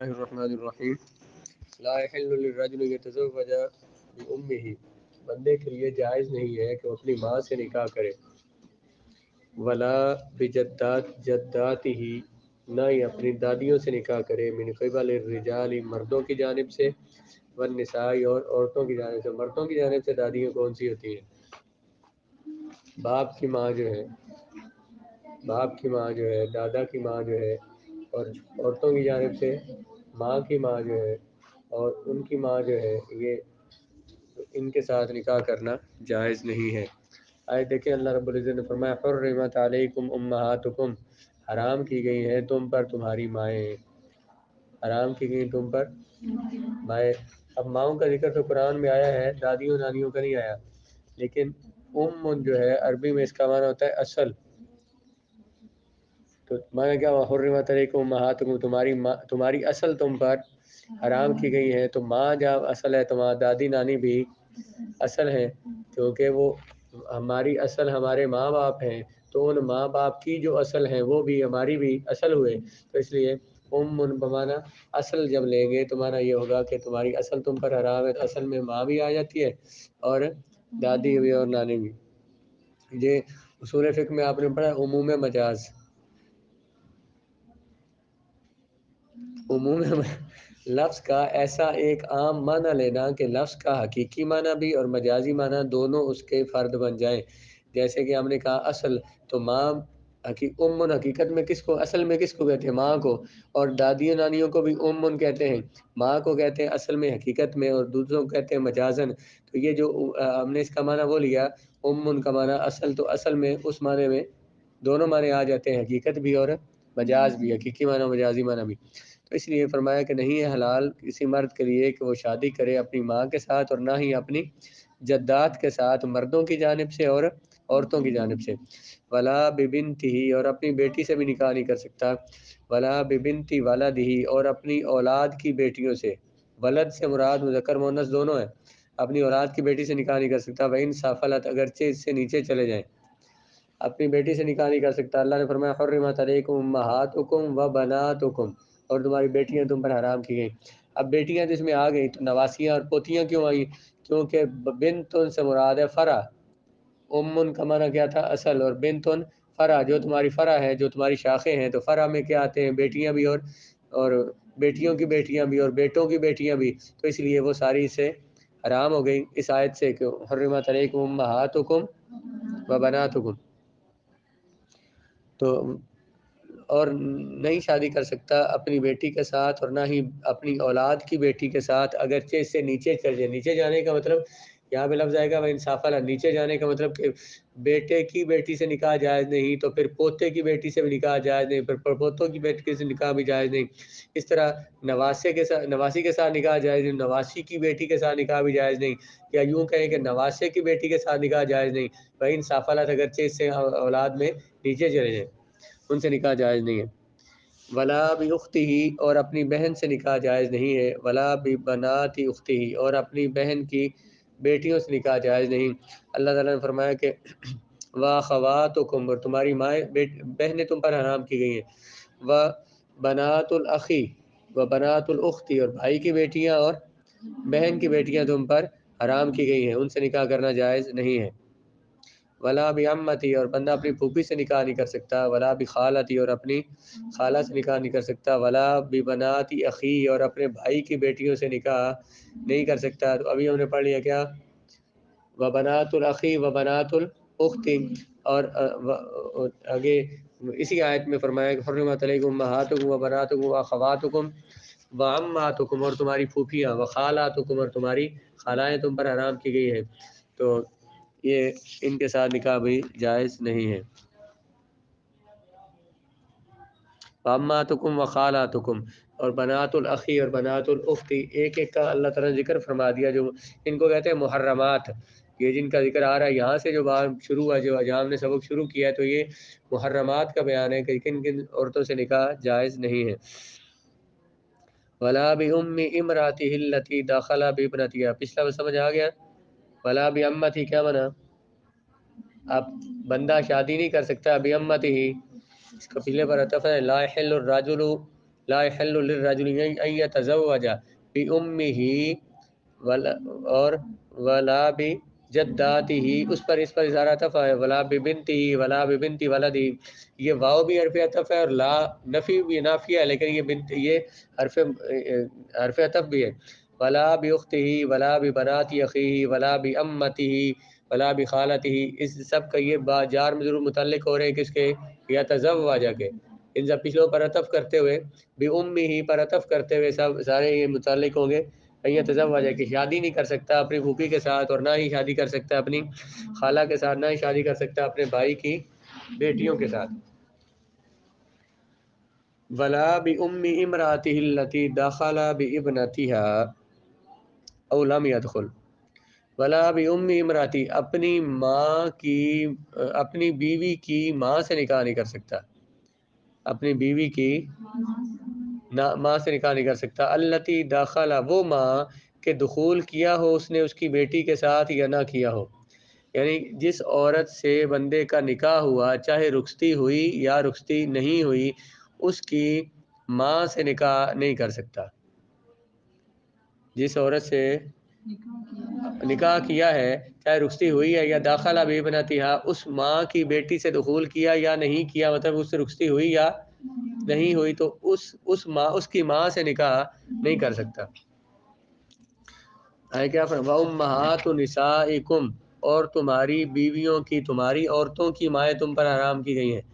اللہ الرحمن الرحیم لا يحل للرجل يتزوج بأمه، بندے کے لیے جائز نہیں ہے کہ وہ اپنی ماں سے نکاح کرے، ولا جداته، نہ ہی اپنی دادیوں سے نکاح کرے، من قبل الرجال، مردوں کی جانب سے، والنساء، اور عورتوں کی جانب سے۔ مردوں کی جانب سے دادیاں کون سی ہوتی ہیں؟ باپ کی ماں جو ہے، دادا کی ماں جو ہے، اور عورتوں کی جانب سے ماں کی ماں جو ہے اور ان کی ماں جو ہے، یہ ان کے ساتھ نکاح کرنا جائز نہیں ہے۔ آئے دیکھیں اللہ رب العزت نے فرمایا حرمت علیکم امہاتکم، حرام کی گئی ہیں تم پر تمہاری مائیں، حرام کی گئی تم پر مائیں۔ اب ماؤں کا ذکر تو قرآن میں آیا ہے، دادیوں نانیوں کا نہیں آیا، لیکن جو ہے عربی میں اس کا معنی ہوتا ہے اصل۔ تو معنی کیا ہوا؟ حرمت علیکم امہاتکم، تمہاری اصل تم پر حرام کی گئی ہے۔ تو ماں جب اصل ہے تو ماں دادی نانی بھی اصل ہیں، کیونکہ وہ ہماری اصل ہمارے ماں باپ ہیں، تو ان ماں باپ کی جو اصل ہیں وہ بھی ہماری بھی اصل ہوئے۔ تو اس لیے بمانا اصل جب لیں گے تو معنی یہ ہوگا کہ تمہاری اصل تم پر حرام ہے، تو اصل میں ماں بھی آ جاتی ہے اور دادی بھی اور نانی بھی۔ یہ اصول فقہ میں آپ نے پڑھا عموم مجاز، عموم لفظ کا ایسا ایک عام معنی لینا کہ لفظ کا حقیقی معنی بھی اور مجازی معنی دونوں اس کے فرد بن جائیں۔ جیسے کہ ہم نے کہا اصل، تو ماں حقیقت میں کس کو، اصل میں کس کو کہتے ہیں؟ ماں کو، اور دادی نانیوں کو بھی کہتے ہیں، ماں کو کہتے ہیں اصل میں حقیقت میں، اور دوسروں کو کہتے ہیں مجازن۔ تو یہ جو ہم نے اس کا معنی وہ لیا کا معنی اصل، تو اصل میں اس معنی میں دونوں معنی آ جاتے ہیں، حقیقت بھی اور مجاز بھی، حقیقی معنی مجازی معنی بھی۔ تو اس لیے فرمایا کہ نہیں ہے حلال کسی مرد کے لیے کہ وہ شادی کرے اپنی ماں کے ساتھ، اور نہ ہی اپنی جدات کے ساتھ، مردوں کی جانب سے اور عورتوں کی جانب سے۔ ولا ببنتہ، اور اپنی بیٹی سے بھی نکاح نہیں کر سکتا، ولا ببنت ولدہ، اور اپنی اولاد کی بیٹیوں سے۔ ولد سے مراد مذکر مؤنث دونوں ہیں، اپنی اولاد کی بیٹی سے نکاح نہیں کر سکتا، وَإِن سَافَلَتْ، اگرچہ اس سے نیچے چلے جائیں، اپنی بیٹی سے نکاح نہیں کر سکتا۔ اللہ نے فرمایا حرمت علیکم امہاتکم وبناتکم، اور تمہاری بیٹیاں تم پر حرام کی گئیں۔ اب بیٹیاں جس میں آ گئی تو نواسیاں اور پوتیاں کیوں آئیں؟ کیونکہ بنتن سے مراد ہے فرع، کا معنی کیا تھا؟ اصل، اور بنتن فرع، جو تمہاری فرع ہے، جو تمہاری شاخیں ہیں۔ تو فرع میں کیا آتے ہیں؟ بیٹیاں بھی اور بیٹیوں کی بیٹیاں بھی اور بیٹوں کی بیٹیاں بھی، تو اس لیے وہ ساری سے حرام ہو گئی اس آیت سے کہ حرمت علیکم امہاتکم وبناتکم۔ تو اور نہیں شادی کر سکتا اپنی بیٹی کے ساتھ، اور نہ ہی اپنی اولاد کی بیٹی کے ساتھ، اگرچہ اس سے نیچے چل جائے۔ نیچے جانے کا مطلب یہاں پہ لفظ آئے گا انصاف، نیچے جانے کا مطلب کہ بیٹے کی بیٹی سے نکاح جائز نہیں، تو پھر پوتے کی بیٹی سے بھی نکاح جائز نہیں، پھر پوتوں کی بیٹی سے نکاح بھی جائز نہیں۔ اس طرح نواسی کے ساتھ نکاح جائز نہیں، نواسی کی بیٹی کے ساتھ نکاح بھی جائز نہیں، یا یوں کہیں کہ نواسے کی بیٹی کے ساتھ نکاح جائز نہیں۔ وہی انصافات اگرچہ اس سے اولاد میں نیچے چلے جائیں، ان سے نکاح جائز نہیں ہے۔ ولا بِأُخْتِهِ، اور اپنی بہن سے نکاح جائز نہیں ہے۔ ولا بِبَنَاتِ أُخْتِهِ، اور اپنی بہن کی بیٹیوں سے نکاح جائز نہیں۔ اللہ تعالیٰ نے فرمایا کہ وَأَخَوَاتُكُمْ، اور تمہاری مائیں بہنیں تم پر حرام کی گئی ہیں۔ وَبَنَاتُ الْأَخِ وَبَنَاتُ الْأُخْتِ، اور بھائی کی بیٹیاں اور بہن کی بیٹیاں تم پر حرام کی گئی ہیں، ان سے نکاح کرنا جائز نہیں ہے۔ ولا بعمتی، اور بندہ اپنی پھوپھی سے نکاح نہیں کر سکتا۔ ولا بخالتی، اور اپنی خالہ سے نکاح نہیں کر سکتا۔ ولا ببنات اخی، اور اپنے بھائی کی بیٹیوں سے نکاح نہیں کر سکتا۔ تو ابھی ہم نے پڑھ لیا کیا؟ وبنات الاخی وبنات الاخت، اور آگے اسی آیت میں فرمایا کہ حرمت علیکم امہاتکم وبناتکم واخواتکم وعماتکم، اور تمہاری پھوپھیاں، وخالاتکم، اور تمہاری خالائیں تم پر حرام کی گئی ہیں۔ تو یہ ان کے ساتھ نکاح بھی جائز نہیں ہے۔ وَأَمَّاتُكُمْ وَخَالَاتُكُمْ، اور بنات الاخی اور بنات الاختی، ایک ایک کا اللہ تعالیٰ نے ذکر فرما دیا، جو ان کو کہتے ہیں محرمات۔ یہ جن کا ذکر آ رہا ہے یہاں سے جو بات شروع ہوا، جو جہاں ہم نے سبق شروع کیا ہے، تو یہ محرمات کا بیان ہے کہ کن کن عورتوں سے نکاح جائز نہیں ہے۔ وَلَا بِأُمِّ امْرَأَتِهِ الَّتِي دَخَلَ بِابْنَتِهَا، پچھلا سمجھ آ گیا؟ وَلَا بِعَمَّتِهِ کیا بنا؟ اب بندہ شادی نہیں کر سکتا بعمتہ، اس کا پچھلے پر عطف ہے لا يحل الرجل لا يحل للرجل ان يتزوج بامه اور ولا بجداته، اس پر اظہار عطف ہے، ولا ببنته ولا ببنت ولدی، یہ واو بھی حرف عطف ہے اور لا نفی بھی نافیہ ہے، لیکن یہ بنت یہ حرف عطف بھی ہے، ولا باخته ولا ببنات اخیه ولا بامته ولا بخالته، اس سب کا یہ با جار میں ضرور متعلق ہو رہے ہیں کس کے، یا تزوجہ کے، ان سب پچھلوں پر عطف کرتے ہوئے بامه پر عطف کرتے ہوئے سب سارے یہ متعلق ہوں گے یہ تزوجہ کہ شادی نہیں کر سکتا اپنی پھوپھی کے ساتھ، اور نہ ہی شادی کر سکتا اپنی خالہ کے ساتھ، نہ ہی شادی کر سکتا اپنے بھائی کی بیٹیوں کے ساتھ۔ ولا بأم امرأته التي دخل بابنتها او لم يدخل، ولا بأم امرأتی، اپنی ماں کی اپنی بیوی کی ماں سے نکاح نہیں کر سکتا، اپنی بیوی کی ماں سے نکاح نہیں کر سکتا، التی داخلہ، وہ ماں کہ دخول کیا ہو اس نے اس کی بیٹی کے ساتھ یا نہ کیا ہو، یعنی جس عورت سے بندے کا نکاح ہوا چاہے رخصتی ہوئی یا رخصتی نہیں ہوئی، اس کی ماں سے نکاح نہیں کر سکتا۔ جس عورت سے نکاح کیا ہے چاہے رخصتی ہوئی ہے یا داخلہ بابنتہا، اس ماں کی بیٹی سے دخول کیا یا نہیں کیا، مطلب اس سے رخصتی ہوئی یا نہیں ہوئی، تو اس کی ماں سے نکاح نہیں کر سکتا۔ ہے کیا فرما امہات نسائکم، اور تمہاری بیویوں کی، تمہاری عورتوں کی مائیں تم پر حرام کی گئی ہیں،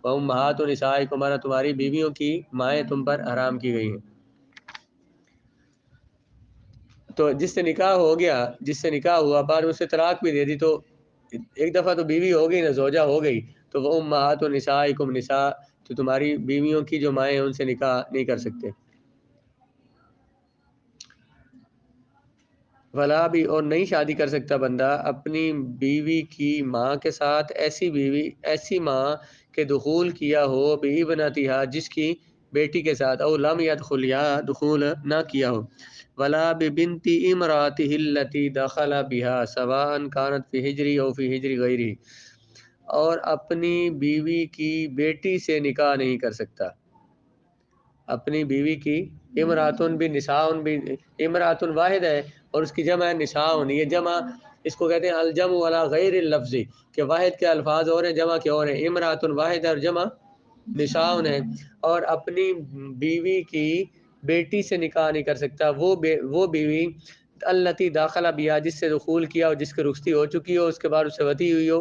امہات نسائکم، اور تمہاری بیویوں کی مائیں تم پر حرام کی گئی ہیں۔ تو جس سے نکاح ہو گیا، جس سے نکاح ہوا بعد میں اس سے طلاق بھی دے دی، تو ایک دفعہ تو بیوی ہو گئی نا، زوجہ ہو گئی، تو وہ امہات نسائکم، نساء تو تمہاری بیویوں کی جو مائیں ہیں ان سے نکاح نہیں کر سکتے۔ ولا بھی، اور نہیں شادی کر سکتا بندہ اپنی بیوی کی ماں کے ساتھ، ایسی ماں کہ دخول کیا ہو بابنتہا، جس کی بیٹی کے ساتھ، او لم يدخل، یا دخول نہ کیا ہو، ولا ببنت امرأته التي دخل بها سواء كانت في حجری او في حجر غیری، اور اپنی بیوی کی بیٹی سے نکاح نہیں کر سکتا، اپنی بیوی کی، امراتن بھی نساءن بھی، امراتن واحد ہے اور اس کی جمع ہے نساءن، یہ جمع اس کو کہتے ہیں الجمع ولا غیر اللفظی، کہ واحد کے الفاظ اور ہیں جمع کے اور ہیں، امراتن واحد ہے اور جمع نساءن ہے، اور اپنی بیوی کی بیٹی سے نکاح نہیں کر سکتا، وہ بیوی التی داخلہ بیا، جس سے دخول کیا اور جس کی رخصتی ہو چکی ہو، اس کے بعد اس سے وتی ہوئی ہو،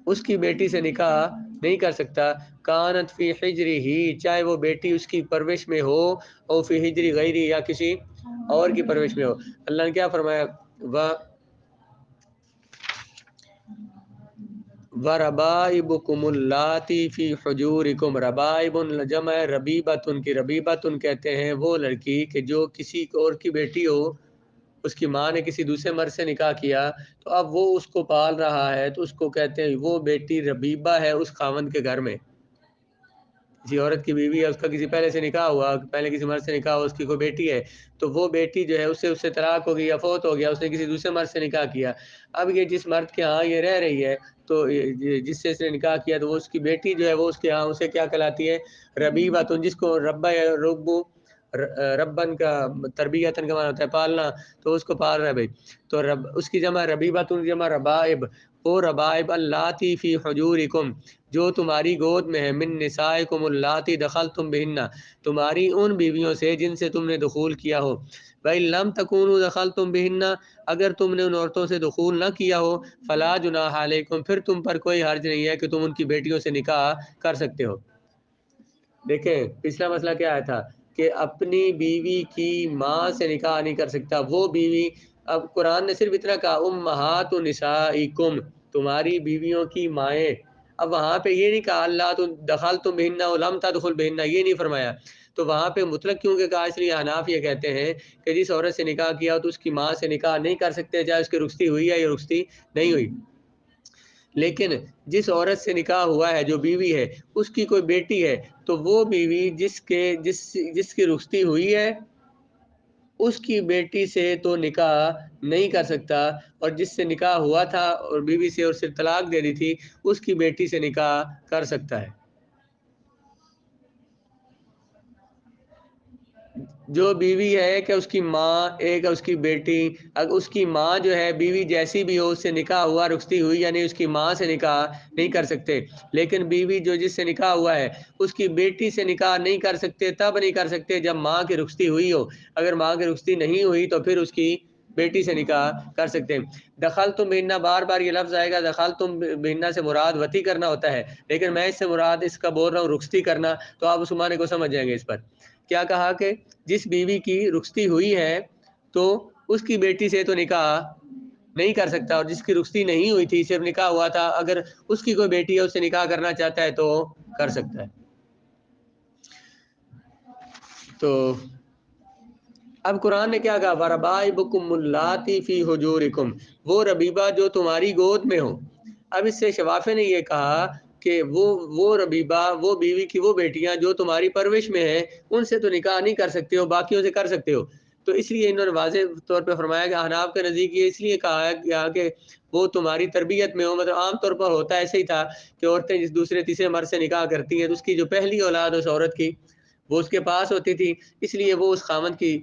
اس کی بیٹی سے نکاح نہیں کر سکتا، کانت فی حجری ہی، چاہے وہ بیٹی اس کی پرورش میں ہو، او فی حجری غیری، یا کسی اور کی پرورش میں ہو۔ اللہ نے کیا فرمایا، وَرَبَائِبُكُمُ اللَّاتِي فِي حُجُورِكُمْ، ربائب جمع ربیبتن کی، ربیبتن کہتے ہیں وہ لڑکی کہ جو کسی اور کی بیٹی ہو، اس کی ماں نے کسی دوسرے مرد سے نکاح کیا، تو اب وہ اس کو پال رہا ہے، تو اس کو کہتے ہیں وہ بیٹی ربیبہ ہے اس خاوند کے گھر میں، کسی عورت کی بیوی ہے، اس کا کسی پہلے سے نکاح ہوا، پہلے کسی مرد سے نکاح ہوا، اس کی کوئی بیٹی ہے، تو وہ بیٹی جو ہے اس سے طلاق ہو گئی یا فوت ہو گیا، اس نے کسی دوسرے مرد سے نکاح کیا، اب یہ جس مرد کے ہاں یہ رہ رہی ہے، تو جس سے اس نے نکاح کیا، تو وہ اس کی بیٹی جو ہے وہ اس کے ہاں اسے کیا کہلاتی ہے، ربیبتن، جس کو ربا یا ربو، ربن کا تربیتن کا معنی ہوتا ہے پالنا، تو اس کو پال رہا ہے بھائی، تو اس کی جمع ربیبتن، جمع ربائب، وہ ربائب اللاتی فی حجورکم، جو تمہاری گود میں ہے، من نسائکم اللاتی دخلتم بہن، تمہاری ان بیویوں سے جن سے تم نے دخول کیا ہو، وَإِن لَمْ تَكُونُوا دَخَلْتُمْ بِهِنَّ، اگر تم نے ان عورتوں سے دخول نہ کیا ہو، فَلَا جُنَاحَ عَلَيْكُمْ، پھر تم پر کوئی حرج نہیں ہے کہ تم ان کی بیٹیوں سے نکاح کر سکتے ہو۔ دیکھیں پچھلا مسئلہ کیا آیا تھا کہ اپنی بیوی کی ماں سے نکاح نہیں کر سکتا، وہ بیوی، اب قرآن نے صرف اتنا کہا امہات نسائکم، تمہاری بیویوں کی مائیں، اب وہاں پہ یہ نہیں کہا اللہ تو دخلتم بہن ولم تدخل بہن، یہ نہیں فرمایا، تو وہاں پہ مطلق کیوں کہ کہا، اس لیے حناف یہ کہتے ہیں کہ جس عورت سے نکاح کیا تو اس کی ماں سے نکاح نہیں کر سکتے، چاہے اس کی رخصتی ہوئی ہے یا رخصتی نہیں ہوئی، لیکن جس عورت سے نکاح ہوا ہے جو بیوی ہے، اس کی کوئی بیٹی ہے، تو وہ بیوی جس کی رخصتی ہوئی ہے، اس کی بیٹی سے تو نکاح نہیں کر سکتا، اور جس سے نکاح ہوا تھا اور بیوی سے اور صرف طلاق دے دی تھی، اس کی بیٹی سے نکاح کر سکتا ہے۔ جو بیوی ہے کہ اس کی ماں ایک اس کی بیٹی، اگر اس کی ماں جو ہے بیوی جیسی بھی ہو، اس سے نکاح ہوا رخصتی ہوئی، یعنی اس کی ماں سے نکاح نہیں کر سکتے، لیکن بیوی جو جس سے نکاح ہوا ہے اس کی بیٹی سے نکاح نہیں کر سکتے، تب نہیں کر سکتے جب ماں کی رخصتی ہوئی ہو، اگر ماں کی رخصتی نہیں ہوئی تو پھر اس کی بیٹی سے نکاح کر سکتے ہیں۔ دخل تم بہنہ، بار بار یہ لفظ آئے گا، دخل تم بہنہ سے مراد وطی کرنا ہوتا ہے، لیکن میں اس سے مراد اس کا بول رہا ہوں رخصتی کرنا، تو آپ اس معنی کو سمجھ جائیں گے۔ اس پر کیا کہا کہ جس بیوی کی رخصتی ہوئی ہے تو اس کی بیٹی سے تو نکاح نہیں کر سکتا، اور جس کی رخصتی نہیں ہوئی تھی صرف نکاح ہوا تھا، اگر اس کی کوئی بیٹی ہے اس سے نکاح کرنا چاہتا ہے تو کر سکتا ہے۔ تو اب قرآن نے کیا کہا، وَرَبَائِبُكُمُ اللَّاتِي فِي حُجُورِكُمْ، وہ ربیبہ جو تمہاری گود میں ہو۔ اب اس سے شفافے نے یہ کہا کہ وہ ربیبہ، وہ بیوی کی وہ بیٹیاں جو تمہاری پرورش میں ہیں، ان سے تو نکاح نہیں کر سکتے ہو، باقیوں سے کر سکتے ہو۔ تو اس لیے انہوں نے واضح طور پہ فرمایا کہ احناف کے نزدیک یہ اس لیے کہا گیا کہ وہ تمہاری تربیت میں ہو، مطلب عام طور پر ہوتا ایسے ہی تھا کہ عورتیں جس دوسرے تیسرے مرد سے نکاح کرتی ہیں تو اس کی جو پہلی اولاد اس عورت کی وہ اس کے پاس ہوتی تھی، اس لیے وہ اس خامند کی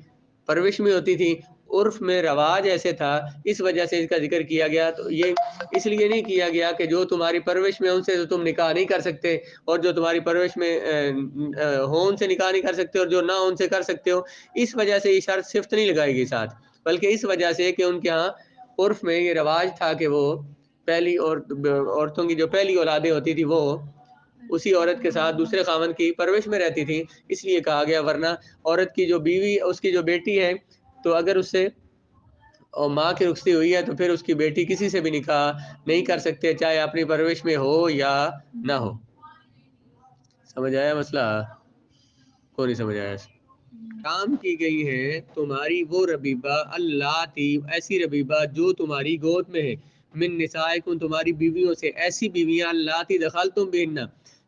پرورش میں ہوتی تھی، عرف میں رواج ایسے تھا، اس وجہ سے اس کا ذکر کیا گیا۔ تو یہ اس لیے نہیں کیا گیا کہ جو تمہاری پرورش میں ان سے تو تم نکاح نہیں کر سکتے، اور جو تمہاری پرورش میں ہو ان سے نکاح نہیں کر سکتے، اور جو نہ ان سے کر سکتے ہو، اس وجہ سے یہ شرط صفت نہیں لگائے گی ساتھ، بلکہ اس وجہ سے کہ ان کے ہاں عرف میں یہ رواج تھا کہ وہ پہلی عورتوں کی جو پہلی اولادیں ہوتی تھی وہ اسی عورت کے ساتھ دوسرے خاوند کی پرورش میں رہتی تھی، اس لیے کہا گیا۔ ورنہ عورت کی جو بیوی، اس کی جو بیٹی ہے، تو اگر اس سے اور ماں کی رخصتی ہوئی ہے تو پھر اس کی بیٹی کسی سے بھی نکاح نہیں کر سکتے، چاہے اپنی پرورش میں ہو یا نہ ہو۔ سمجھ آیا مسئلہ؟ کو نہیں سمجھ آیا؟ کام کی گئی ہے تمہاری وہ ربیبہ، اللہ تی، ایسی ربیبہ جو تمہاری گود میں ہے، من نسائکم، تمہاری بیویوں سے، ایسی بیویاں اللہ تی دخلتم بہنہ،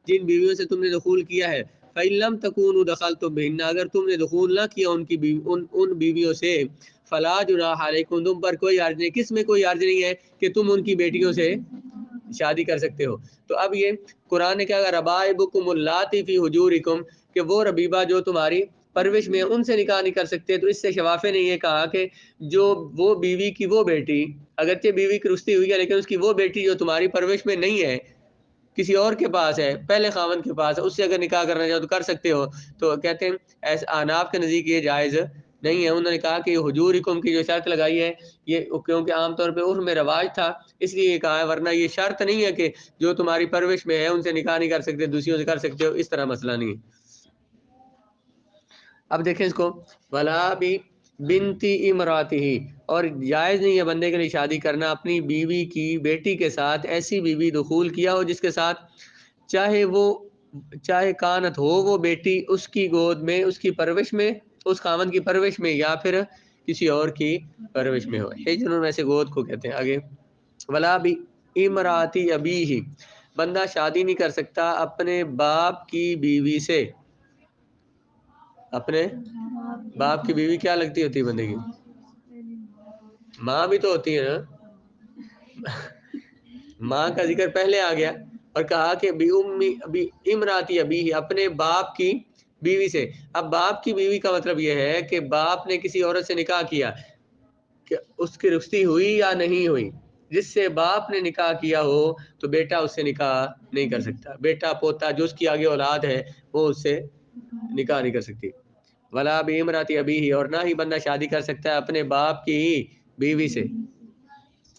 جن بیویوں سے تم نے دخول کیا ہے، فَإِن لَمْ تَكُونُوا دَخَلْتُم بِهِنَّ، اگر تم نے دخول نہ کیا ان کی ان بیویوں سے، فَلَا جُنَاحَ عَلَيْكُمْ، تم پر کوئی حرج نہیں۔ کس میں کوئی حرج نہیں ہے؟ کہ تم ان کی بیٹیوں سے شادی کر سکتے ہو۔ تو اب یہ قرآن نے کیا کہا، ربائبکم اللاتی فی حجورکم، کہ وہ ربیبہ جو تمہاری پرورش میں ان سے نکاح نہیں کر سکتے۔ تو اس سے شفافے نے یہ کہا کہ جو وہ بیوی کی وہ بیٹی، اگرچہ بیوی کی رخصتی ہوئی ہے لیکن اس کی وہ بیٹی جو تمہاری پرورش میں نہیں ہے، کسی اور کے پاس ہے، پہلے خاوند کے پاس ہے، اس سے اگر نکاح کرنا چاہو تو کر سکتے ہو۔ تو کہتے ہیں ایسے احناف کے نزدیک یہ جائز نہیں ہے۔ انہوں نے کہا کہ حجورکم کی جو شرط لگائی ہے یہ کیونکہ عام طور پہ عرف میں رواج تھا اس لیے یہ کہا ہے، ورنہ یہ شرط نہیں ہے کہ جو تمہاری پرورش میں ہے ان سے نکاح نہیں کر سکتے، دوسریوں سے کر سکتے ہو، اس طرح مسئلہ نہیں ہے۔ اب دیکھیں اس کو، ولا بھی بنتی امراتی ہی، اور جائز نہیں ہے بندے کے لیے شادی کرنا اپنی بیوی کی بیٹی کے ساتھ، ایسی بیوی دخول کیا ہو جس کے ساتھ چاہے کانت ہو وہ بیٹی اس کی گود میں، اس کی پرورش میں، اس خاوند کی پرورش میں، یا پھر کسی اور کی پرورش میں ہو۔ حجر ویسے گود کو کہتے ہیں۔ آگے، ولا بھی امراتی ابی ہی، بندہ شادی نہیں کر سکتا اپنے باپ کی بیوی سے۔ اپنے باپ کی بیوی کیا لگتی ہوتی ہے بندے کی؟ ماں بھی تو ہوتی ہے نا۔ ماں کا ذکر پہلے آ گیا اور کہا کہ امراتی ابی ہی، اپنے باپ کی بیوی سے۔ اب باپ کی بیوی کا مطلب یہ ہے کہ باپ نے کسی عورت سے نکاح کیا، کہ اس کی رخصتی ہوئی یا نہیں ہوئی، جس سے باپ نے نکاح کیا ہو تو بیٹا اس سے نکاح نہیں کر سکتا، بیٹا پوتا جو اس کی آگے اولاد ہے وہ اس سے نکاح نہیں کر سکتی۔ ولا بامراتی ابی ہی، اور نہ ہی بندہ شادی کر سکتا ہے اپنے باپ کی بیوی سے۔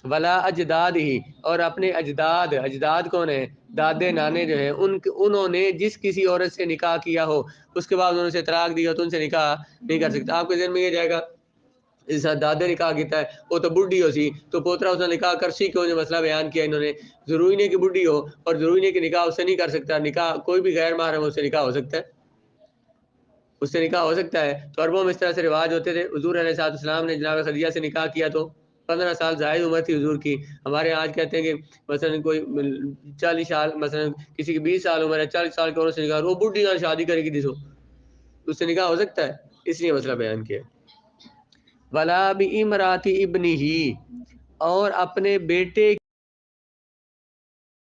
ولا اجداد ہی، اور اپنے اجداد کون ہیں؟ دادے نانے جو ہیں، انہوں نے جس کسی عورت سے نکاح کیا ہو اس کے بعد انہوں نے طلاق دی ہو تو ان سے نکاح نہیں کر سکتا۔ آپ کے ذہن میں یہ جائے گا اس دادے نکاح کیتا ہے وہ تو بڈھی ہو سی تو پوترا اس نے نکاح کر سی، کیوں جو مسئلہ بیان کیا انہوں نے، ضروری نہیں کہ بڈھی ہو اور ضروری نہیں کہ نکاح اس سے نہیں کر سکتا، نکاح کوئی بھی غیر محرم اس سے نکاح ہو سکتا ہے، اس سے نکاح ہو سکتا ہے۔ تو عربوں میں اس طرح سے رواج ہوتے تھے۔ حضور علیہ السلام نے جناب خدیجہ سے نکاح کیا تو 15 سال زائد عمر تھی حضور کی۔ ہمارے آج کہتے ہیں کہ مثلا کوئی 40 سال، مثلا کسی کی 20 سال عمر ہے، 40 سال کی عورت سے نکاح، وہ بڈھی نہ شادی کرے گی تو اس سے نکاح ہو سکتا ہے، اس لیے مسئلہ بیان کیا۔ ولا بامراتی ابنہ، اور اپنے بیٹے